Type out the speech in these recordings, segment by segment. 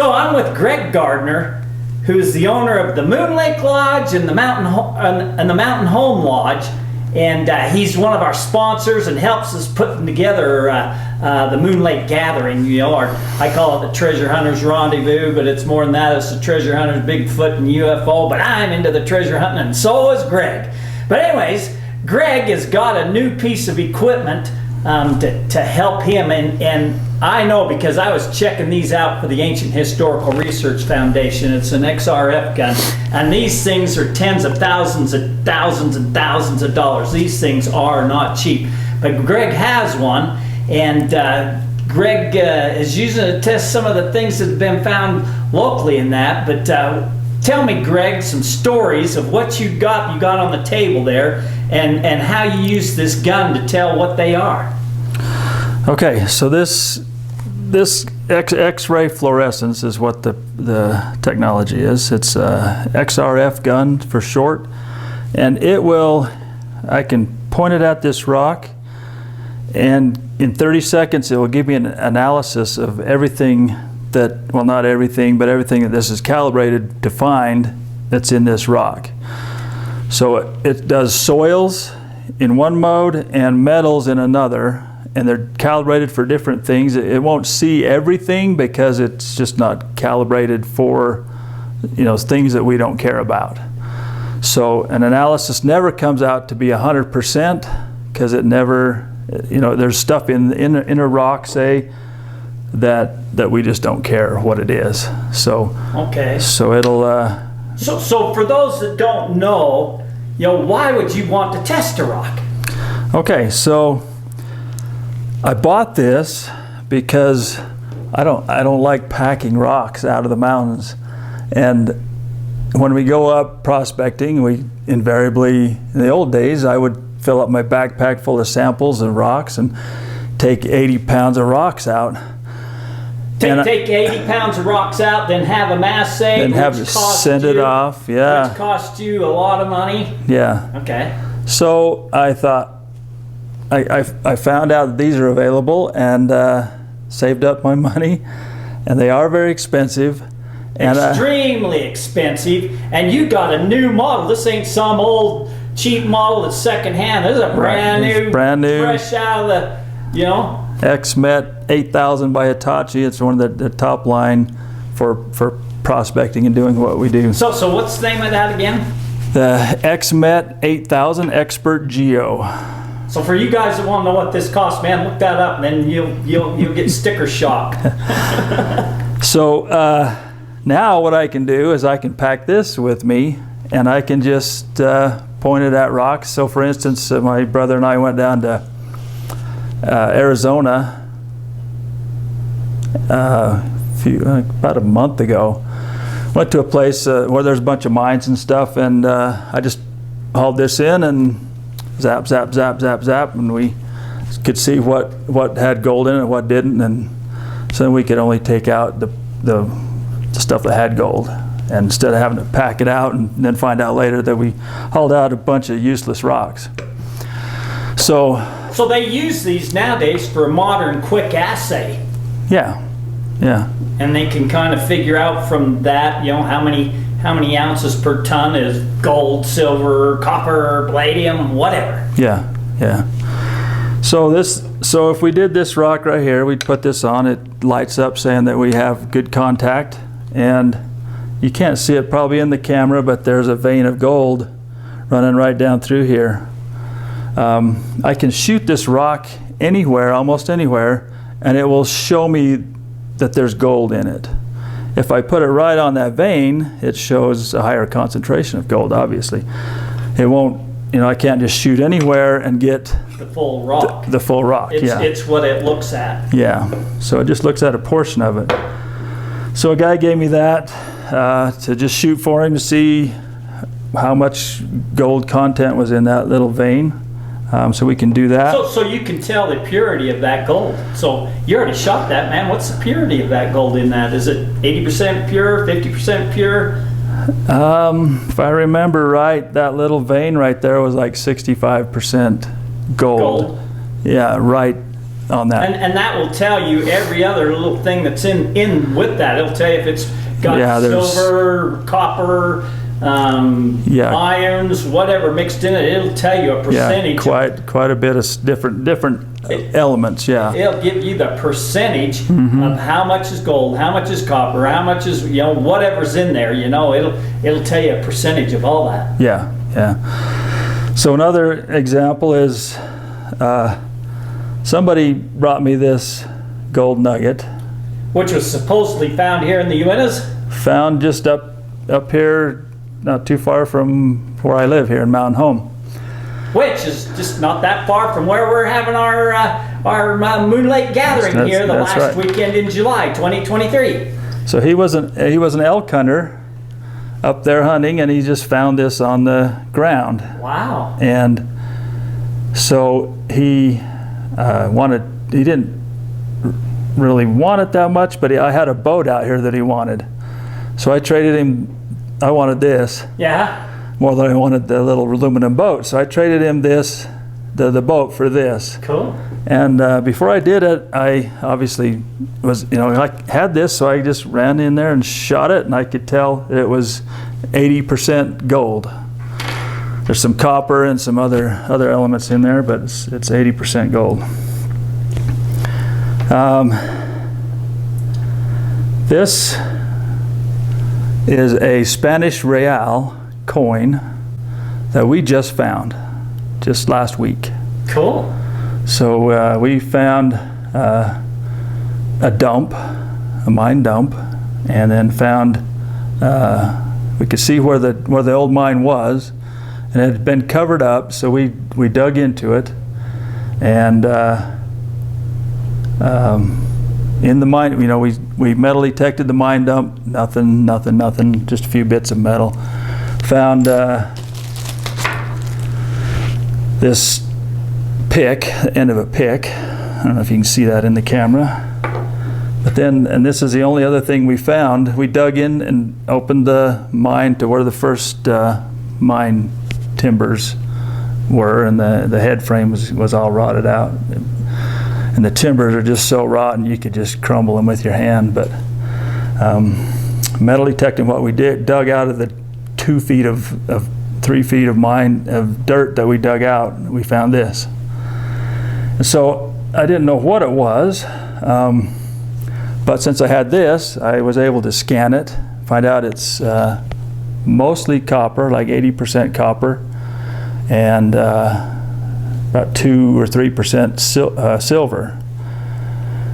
So I'm with Greg Gardner, who's the owner of the Moon Lake Lodge and the Mountain Home Lodge, and he's one of our sponsors and helps us putting together the Moon Lake Gathering. You know, I call it the Treasure Hunters Rendezvous, but it's more than that. It's the Treasure Hunters Bigfoot and UFO. But I'm into the treasure hunting, and so is Greg. But anyways, Greg has got a new piece of equipment to help him, and I know because I was checking these out for the Ancient Historical Research Foundation. It's an XRF gun, and these things are tens of thousands and thousands and thousands of dollars. These things are not cheap, but Greg has one, and Greg is using it to test some of the things that have been found locally in that. But tell me, Greg, some stories of what you got on the table there, and how you use this gun to tell what they are. Okay, so this X-ray fluorescence is what the technology is. It's a XRF gun for short, and I can point it at this rock, and in 30 seconds it will give me an analysis of everything that, well, not everything, but everything that this is calibrated to find that's in this rock. So it does soils in one mode and metals in another, and they're calibrated for different things. It won't see everything because it's just not calibrated for, you know, things that we don't care about. So an analysis never comes out to be 100% because it never, you know, there's stuff in a rock, say, that we just don't care what it is. So okay. So it'll. So for those that don't know, you know, why would you want to test a rock? Okay, so I bought this because I don't like packing rocks out of the mountains, and when we go up prospecting, we invariably, in the old days, I would fill up my backpack full of samples and rocks and take 80 pounds of rocks out. Take 80 pounds of rocks out, then have them assayed, and have to send it off. Yeah. Which cost you a lot of money. Yeah. Okay. So I thought, I found out that these are available, and saved up my money, and they are very expensive. And extremely expensive. And you got a new model. This ain't some old cheap model that's secondhand. This is a brand new, fresh out of the, you know. XMet 8000 by Hitachi. It's one of the top line for prospecting and doing what we do. So what's the name of that again? The XMet 8000 Expert Geo. So for you guys that want to know what this costs, man, look that up, and then you'll get sticker shock. So now what I can do is I can pack this with me, and I can just point it at rocks. So for instance, my brother and I went down to Arizona about a month ago. Went to a place where there's a bunch of mines and stuff, and I just hauled this in and zap, zap, zap, zap, zap, and we could see what had gold in it and what didn't, and so then we could only take out the stuff that had gold, and instead of having to pack it out and then find out later that we hauled out a bunch of useless rocks. So they use these nowadays for a modern quick assay. Yeah, yeah. And they can kind of figure out from that, you know, how many ounces per ton is gold, silver, copper, palladium, whatever. Yeah, yeah. So if we did this rock right here, we'd put this on, it lights up saying that we have good contact, and you can't see it probably in the camera, but there's a vein of gold running right down through here. I can shoot this rock anywhere, almost anywhere, and it will show me that there's gold in it. If I put it right on that vein, it shows a higher concentration of gold, obviously. It won't, you know, I can't just shoot anywhere and get the full rock. The full rock, yeah. It's what it looks at. Yeah, so it just looks at a portion of it. So a guy gave me that to just shoot for him to see how much gold content was in that little vein. So we can do that. So you can tell the purity of that gold. So you already shot that, man. What's the purity of that gold in that? Is it 80% pure, 50% pure? If I remember right, that little vein right there was like 65% gold. Yeah, right on that. And that will tell you every other little thing that's in with that. It'll tell you if it's got silver, copper, ions, whatever mixed in it. It'll tell you a percentage. Yeah, quite a bit of different elements. Yeah, it'll give you the percentage of how much is gold, how much is copper, how much is whatever's in there. It'll tell you a percentage of all that. Yeah, yeah. So another example is somebody brought me this gold nugget, which was supposedly found here in the Uintas. Found just up here, not too far from where I live here in Mountain Home. Which is just not that far from where we're having our Moon Lake gathering here the last weekend in July 2023. So he was an elk hunter up there hunting, and he just found this on the ground. Wow. And so he didn't really want it that much, but I had a boat out here that he wanted. So I traded him, I wanted this. Yeah. More than I wanted the little aluminum boat. So I traded him this, the boat for this. Cool. And before I did it, I obviously was, I had this, so I just ran in there and shot it, and I could tell it was 80% gold. There's some copper and some other elements in there, but it's 80% gold. This is a Spanish real coin that we just found just last week. Cool. So we found a dump, a mine dump, and then found we could see where the old mine was, and it had been covered up. So we dug into it, and in the mine, we metal detected the mine dump. Nothing. Just a few bits of metal. Found this pick, the end of a pick. I don't know if you can see that in the camera. But then, and this is the only other thing we found. We dug in and opened the mine to where the first mine timbers were, and the head frame was all rotted out. And the timbers are just so rotten you could just crumble them with your hand. But metal detecting what we dug out of the 3 feet of mine of dirt that we dug out, we found this. And so I didn't know what it was, but since I had this, I was able to scan it, find out it's mostly copper, like 80% copper, and about 2 or 3% silver.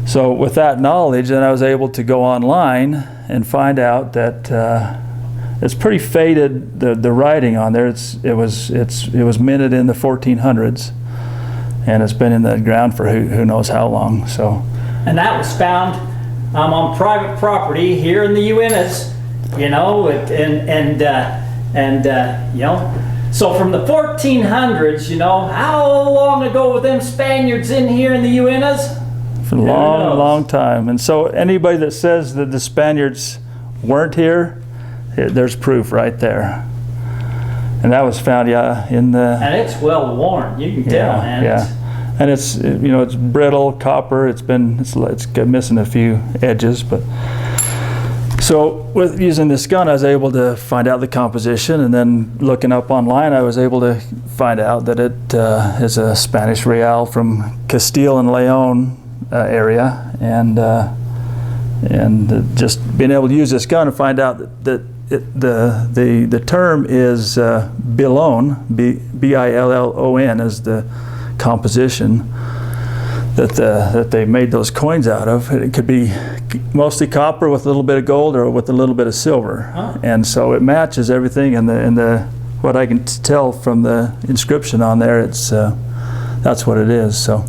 So with that knowledge, then I was able to go online and find out that it's pretty faded. The writing on there, it was minted in the 1400s, and it's been in the ground for who knows how long. So, and that was found on private property here in the Uintas, So from the 1400s, how long ago were them Spaniards in here in the Uintas? For a long time. And so anybody that says that the Spaniards weren't here, there's proof right there. And that was found, in the... And it's well worn, you can tell, man. Yeah. And it's, it's brittle copper. It's missing a few edges, but... So with using this gun, I was able to find out the composition, and then looking up online, I was able to find out that it is a Spanish real from Castile and Leon area, and just being able to use this gun and find out that the term is Billon, B-I-L-L-O-N, is the composition that they made those coins out of. It could be mostly copper with a little bit of gold or with a little bit of silver. Huh. And so it matches everything, and what I can tell from the inscription on there, it's that's what it is. So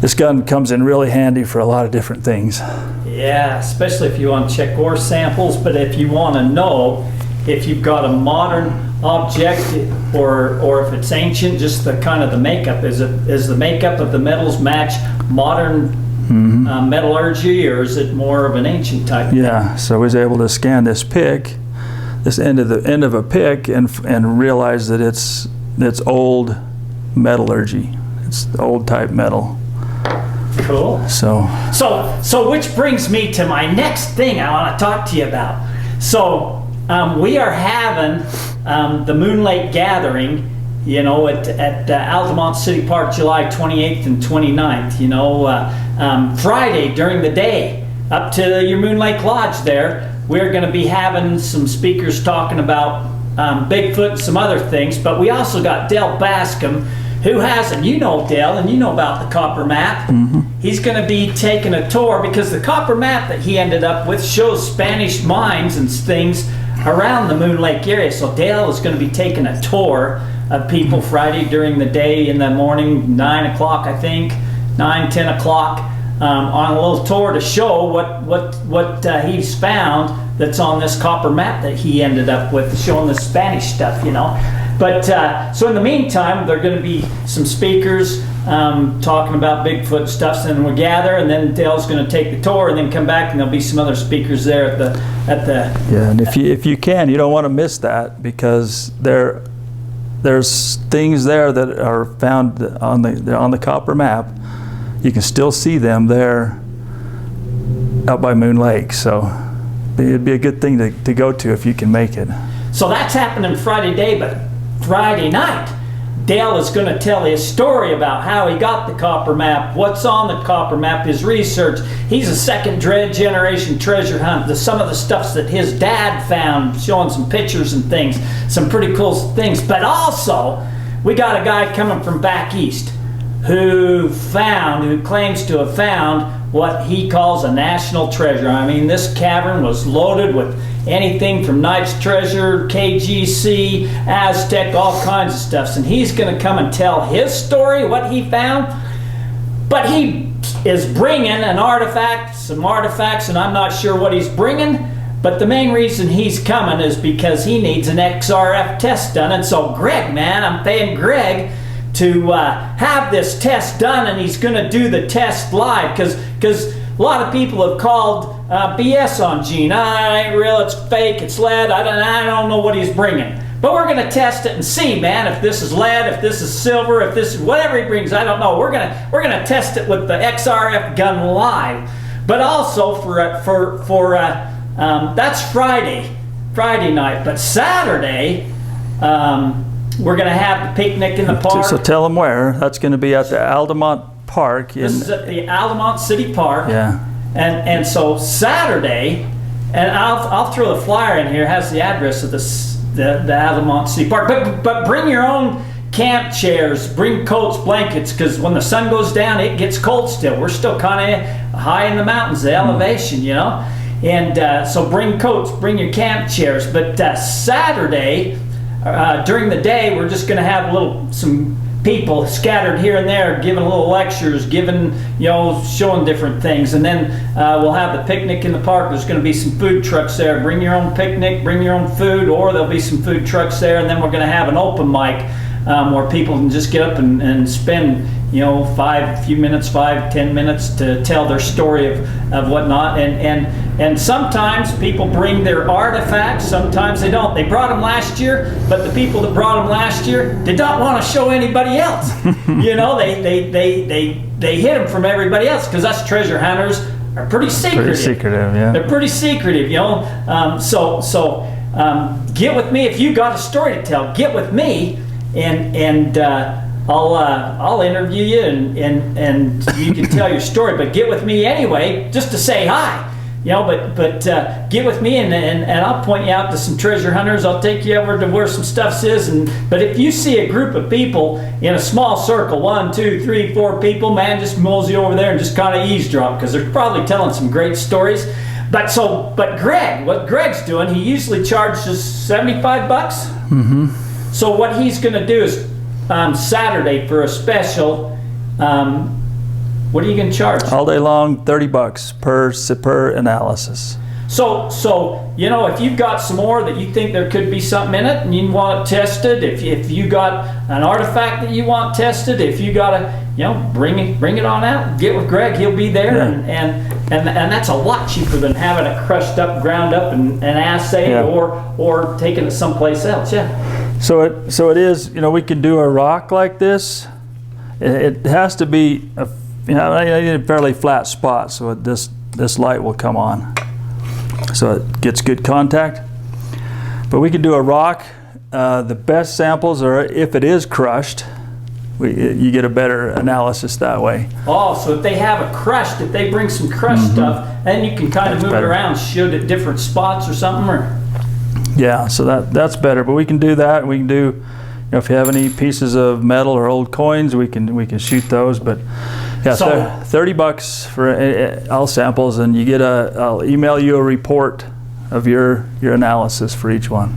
this gun comes in really handy for a lot of different things. Yeah, especially if you want to check ore samples, but if you want to know if you've got a modern object or if it's ancient, just the kind of the makeup. Is the makeup of the metals match modern metallurgy, or is it more of an ancient type thing? Yeah, so I was able to scan this pick, this end of a pick, and realize that it's old metallurgy. It's old type metal. Cool. So So which brings me to my next thing I want to talk to you about. So we are having the Moon Lake Gathering, you know, at Altamont City Park, July 28th and 29th. You know, Friday during the day, up to your Moon Lake Lodge there, we're going to be having some speakers talking about Bigfoot and some other things. But we also got Dale Bascom, who has, and you know Dale, and you know about the copper map. He's going to be taking a tour, because the copper map that he ended up with shows Spanish mines and things around the Moon Lake area. So Dale is going to be taking a tour of people Friday during the day, in the morning, 9 o'clock, I think, 9, 10 o'clock, on a little tour to show what he's found that's on this copper map that he ended up with, showing the Spanish stuff, you know. But so in the meantime, there are going to be some speakers talking about Bigfoot stuff, and we'll gather, and then Dale's going to take the tour, and then come back, and there'll be some other speakers there at the yeah. And if you can, you don't want to miss that, because there's things there that are found on the copper map. You can still see them there out by Moon Lake. So it'd be a good thing to go to if you can make it. So that's happening Friday day, but Friday night, Dale is going to tell his story about how he got the copper map, what's on the copper map, his research. He's a second generation treasure hunt. Some of the stuff that his dad found, showing some pictures and things, some pretty cool things. But also, we got a guy coming from back east who claims to have found what he calls a national treasure. I mean, this cavern was loaded with anything from Knight's Treasure, KGC, AZTEC, all kinds of stuff. And he's going to come and tell his story, what he found. But he is bringing some artifacts, and I'm not sure what he's bringing. But the main reason he's coming is because he needs an XRF test done. And so Greg, man, I'm paying Greg to have this test done, and he's going to do the test live, because a lot of people have called BS on Gene. It ain't real, it's fake, it's lead. I don't know what he's bringing. But we're going to test it and see, man, if this is lead, if this is silver, if this is whatever he brings. I don't know. We're gonna test it with the XRF gun live. But also for that's Friday night. But Saturday, we're going to have the picnic in the park. So tell them where. That's going to be at the Altamont Park. This is at the Altamont City Park. Yeah. And so Saturday, and I'll throw the flyer in here. It has the address of the Altamont City Park. But bring your own camp chairs. Bring coats, blankets, because when the sun goes down, it gets cold still. We're still kind of high in the mountains, the elevation, you know. And so bring coats, bring your camp chairs. But Saturday, during the day, we're just going to have some people scattered here and there, giving little lectures, showing different things. And then we'll have the picnic in the park. There's going to be some food trucks there. Bring your own picnic, bring your own food, or there'll be some food trucks there. And then we're going to have an open mic where people can just get up and spend 5-10 minutes to tell their story of whatnot. And sometimes people bring their artifacts, sometimes they don't. They brought them last year, but the people that brought them last year did not want to show anybody else. They hid them from everybody else, because us treasure hunters are pretty secretive. Pretty secretive, yeah. They're pretty secretive, So get with me if you got a story to tell. Get with me, and I'll interview you, and you can tell your story. But get with me anyway, just to say hi. But get with me, and I'll point you out to some treasure hunters. I'll take you over to where some stuff is. But if you see a group of people in a small circle, 1, 2, 3, 4 people, man, just mosey over there and just kind of eavesdrop, because they're probably telling some great stories. But Greg, what Greg's doing, he usually charges $75. Mm-hmm. So what he's going to do is Saturday for a special. What are you going to charge? All day long, $30 per analysis. So if you've got some more that you think there could be something in it and you want it tested, if you got an artifact that you want tested, if you got bring it on out. Get with Greg, he'll be there, yeah. and that's a lot cheaper than having it crushed up, ground up, and assayed, yeah. or taking it someplace else. Yeah. So it is. We can do a rock like this. It has to be I need a fairly flat spot so this light will come on. So it gets good contact. But we can do a rock. The best samples are if it is crushed. You get a better analysis that way. Oh, so if they have a crushed, if they bring some crushed stuff, then you can kind of move it around, shoot at different spots or something, or? Yeah, so that's better. But we can do that. We can do, if you have any pieces of metal or old coins, we can shoot those. But yeah, so $30 for all samples, and you get I'll email you a report of your analysis for each one.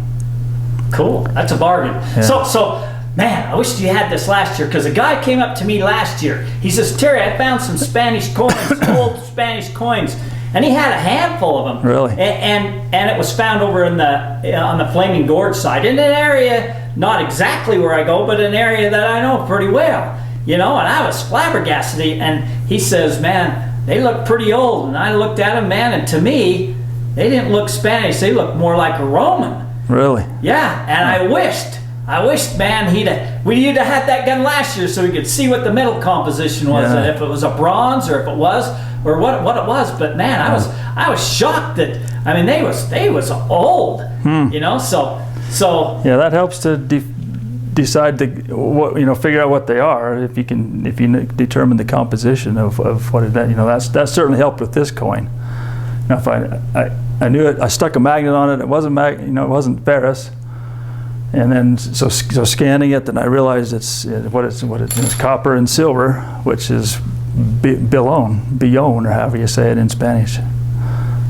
Cool, that's a bargain. Yeah. So. Man, I wish you had this last year, because a guy came up to me last year. He says, Terry, I found some Spanish coins, old Spanish coins. And he had a handful of them. Really? And it was found over in on the Flaming Gorge side, in an area, not exactly where I go, but an area that I know pretty well. And I was flabbergasted. And he says, man, they look pretty old. And I looked at them, man, and to me, they didn't look Spanish. They looked more like a Roman. Really? Yeah, and I wished, man, we'd have had that gun last year so we could see what the metal composition was, and if it was a bronze or if it was, or what it was. But man, I was shocked that, they was old, so. Yeah, that helps to decide figure out what they are. If you determine the composition of what it, that certainly helped with this coin. Now, if I knew it, I stuck a magnet on it. It wasn't it wasn't ferrous. And then, so scanning it, then I realized it's copper and silver, which is billon, or however you say it in Spanish.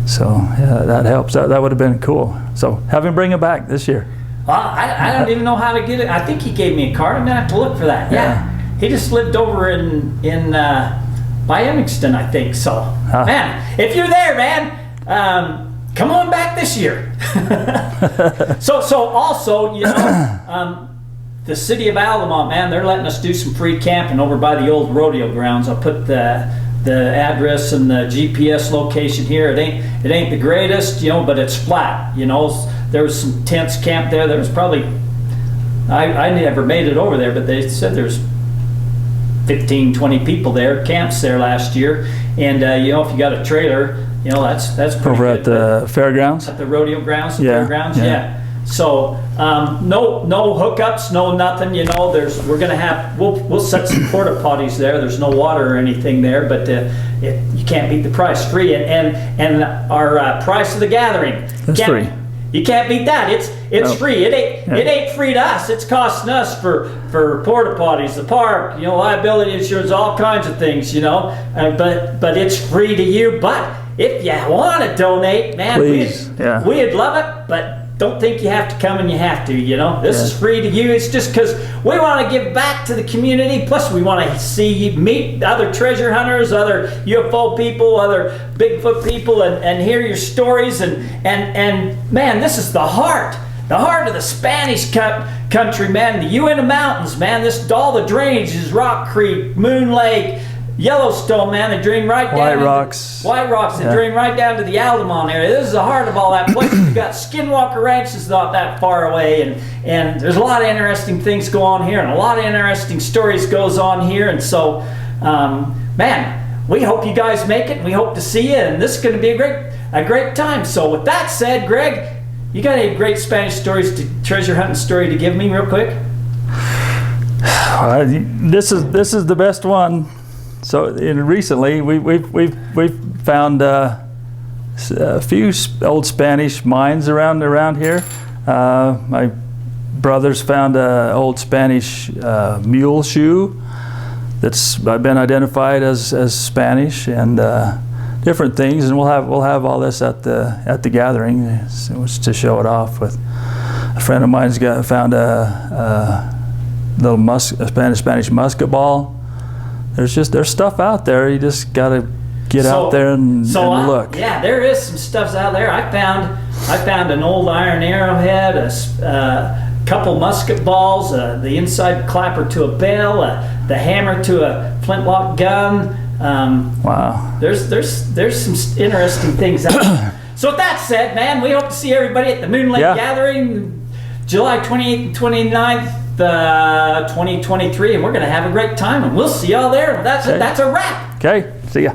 So yeah, that helps. That would have been cool. So have him bring it back this year. Well, I don't even know how to get it. I think he gave me a card. I'm gonna have to look for that. Yeah. He just lived over in by Emmington, I think. So man, if you're there, man. Come on back this year. So also, the city of Altamont, man, they're letting us do some free camping over by the old rodeo grounds. I'll put the address and the GPS location here. It ain't the greatest, but it's flat. There was some tents camped there. There was probably, I never made it over there, but they said there's 15, 20 people there, camps there last year. And if you got a trailer, that's pretty over good. At the fairgrounds? At the rodeo grounds, fairgrounds, yeah. So no hookups, no nothing. We're gonna have we'll set some porta potties there. There's no water or anything there, but you can't beat the price. Free and our price of the gathering. That's free. You can't beat that. It's free. It ain't free to us. It's costing us for porta potties, the park, liability insurance, all kinds of things, but it's free to you. But if you want to donate, man, we'd love it, but don't think you have to come and you have to, This is free to you. It's just because we want to give back to the community. Plus, we want to see you meet other treasure hunters, other UFO people, other Bigfoot people, and hear your stories. And man, this is the heart of the Spanish country, man. The Uinta Mountains, man. All the drainage is Rock Creek, Moon Lake, Yellowstone, man. They drain right down. White Rocks. They drain right down to the Altamont area. This is the heart of all that place. You got Skinwalker Ranch is not that far away, and there's a lot of interesting things go on here, and a lot of interesting stories goes on here. And so, man, we hope you guys make it. And we hope to see you, and this is going to be a great time. So, with that said, Greg, you got any great Spanish stories, treasure hunting story to give me, real quick? This is the best one. So recently we've found a few old Spanish mines around here. My brothers found an old Spanish mule shoe that's been identified as Spanish, and different things. And we'll have all this at the gathering. It was to show it off. With a friend of mine's found a little Spanish musket ball. There's stuff out there. You just gotta get out there and look. Yeah, there is some stuff out there. I found an old iron arrowhead, a couple musket balls, the inside clapper to a bell, the hammer to a flintlock gun. Wow. There's some interesting things out there. So with that said, man, we hope to see everybody at the Moon Lake Gathering, July 28th and 29th. 2023, and we're going to have a great time, and we'll see y'all there. That's a wrap. Okay, see ya.